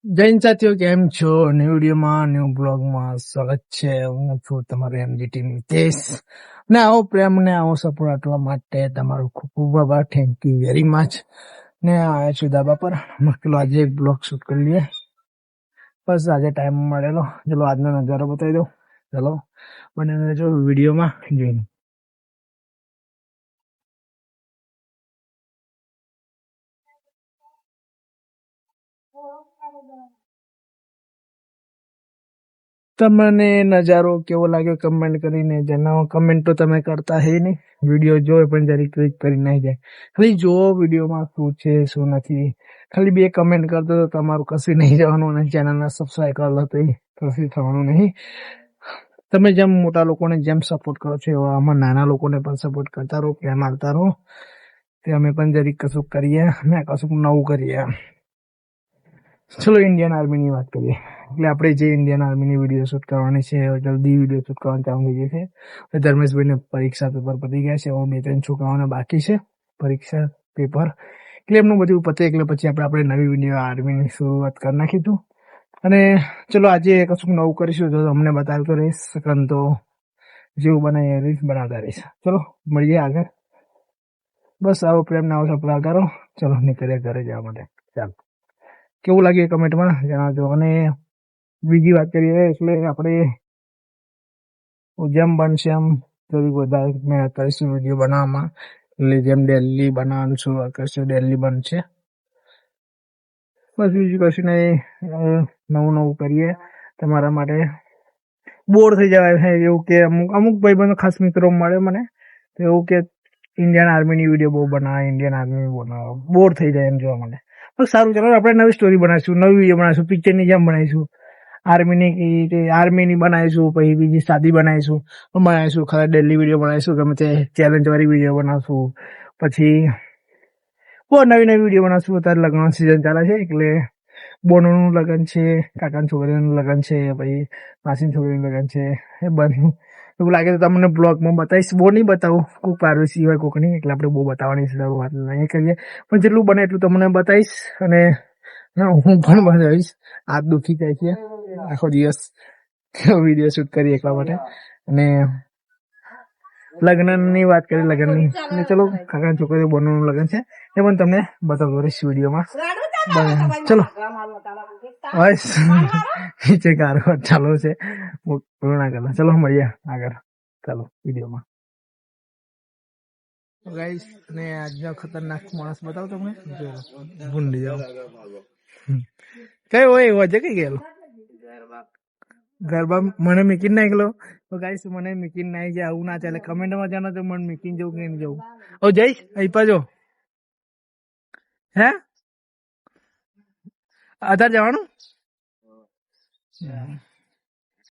જૈન સાથીઓ કેમ છો? ન્યૂ વિડીયોમાં ન્યૂ બ્લોગમાં સ્વાગત છે. હું છું તમારો MGT મિતેશ ને આવો પ્રેમ ને આવો સપોર્ટ આપવા માટે તમારો ખૂબ ખૂબ આભાર. Thank you very much. ને આવ્યા છું ધાબા પર. મસ્ત આજે એક બ્લોગ શૂટ કરી લઈએ. બસ આજે ટાઈમ મળેલો. ચલો આજનો નજારો બતાવી દઉં. ચલો બને રહેજો વિડીયોમાં જોઈને. તમને નજારો કેવો લાગ્યો કમેન્ટ કરીને જણાવો. કમેન્ટ તો તમે કરતા હે નહીં, વિડીયો જોવે પણ જરી ક્લિક કરી નાખી જાય. ખાલી જોવો વિડીયોમાં શું છે શું નથી. ખાલી બે કમેન્ટ કરતો તો તમારું કશું નહીં જવાનું અને ચેનલને સબસ્ક્રાઈબ કરી લો તો કશું થવાનું નહીં. તમે જેમ મોટા લોકોને જેમ સપોર્ટ કરો છો એવા આમાં નાના લોકોને પણ સપોર્ટ કરતા રહો, પ્રેમ આપતા રહો. તે અમે પણ જરીક કશુંક કરીએ ને કશુંક નવું કરીએ. ચલો ઇન્ડિયન આર્મીની વાત કરીએ. એટલે આપણે જે ઇન્ડિયન આર્મીની વિડીયો શૂટ કરવાની છે જલ્દી વિડીયો શૂટ કરવાનું ચાલુ થઈ ગઈ છે. ધર્મેશભાઈને પરીક્ષા પેપર પતી ગયા છે. હવે 2-3 છોકરાઓને બાકી છે પરીક્ષા પેપર. એટલે એમનું બધું પતે એટલે પછી આપણે નવી વિડીયો આર્મીની શરૂઆત કરી નાખીશું. અને ચલો આજે કશું નવું કરીશું તો તમને બતાવતો રહીશ. તો જેવું બનાવીએ રીલ્સ બનાવતા રહીશ. ચલો મળીએ આગળ. બસ આવો પ્રેમ ના આવો સપોર્ટ કરો. ચલો નીકળીએ ઘરે જવા માટે. ચાલો કેવું લાગ્યું કમેન્ટમાં જણાવજો. અને બીજી વાત કરીએ એટલે આપણે જેમ બનશે એમ થોડીક વધારે મહેનત કરીશું વિડીયો બનાવવામાં. એટલે જેમ ડેલી બનાવવાનું છું કરશું ડેલી બનશે. બસ બીજું કશું નહીં. નવું નવું કરીએ તમારા માટે. બોર થઈ જવાય છે એવું કે અમુક ભાઈબંધો ખાસ મિત્રો મળે મને તો એવું કે ઇન્ડિયન આર્મીની વિડીયો બહુ બનાવે, ઇન્ડિયન આર્મી બનાવો, બોર થઈ જાય એમ જોવા મને. સારું ચાલો આપણે નવી સ્ટોરી બનાવીશું, નવી વિડીયો બનાવીશું, પિક્ચરની જેમ બનાવીશું. આર્મીની બનાવીશું, પછી બીજી સાદી બનાવીશું ખરા ડેલી વિડીયો બનાવીશું, ગમે તે ચેલેન્જ વાળી વિડીયો બનાવશું. પછી બહુ નવી નવી વિડીયો બનાવશું. અત્યારે લગ્ન સિઝન ચાલે છે એટલે બોનોનું લગ્ન છે, કાકાની છોકરીનું લગ્ન છે, પછી માસીની છોકરીનું લગ્ન છે. એ બધું એવું લાગે તો તમને બ્લોગમાં બતાવીશ. બહુ નહીં બતાવું, કોઈક પારવેસી હોય કોઈકની એટલે આપણે બહુ બતાવવાની શરૂઆત નહીં કરીએ. પણ જેટલું બને એટલું તમને બતાવીશ. અને હું પણ બતાવીશ. હાથ દુખી જાય છે આખો દિવસ વિડીયો શૂટ કરી એટલા માટે. અને લગ્નની વાત કરી લગ્નની એટલે ચલો કાકાની છોકરી બોનોનું લગ્ન છે એ પણ તમને બતાવતો રહીશ વિડીયોમાં. ચલો બસ નીચે કાર ચાલુ છે પૂર્ણ કરતા. ચલો મળીએ આગળ. ચાલો વિડીયોમાં. ગાઈસ ને આજનો ખતરનાક માણસ બતાવો તમને. ભૂંડી જાવ કઈ હોય વજે કઈ ગયેલો ગરબા મને મીકીને નાખલો. તો ગાઈસ મને મીકીને નાઈ જાય આવું ના ચાલે. કમેન્ટમાં જાણો તો મને મીકીને જવું કે નહીં જવું. ઓ જઈશ અહીં પાજો હે આધાર જવાનું.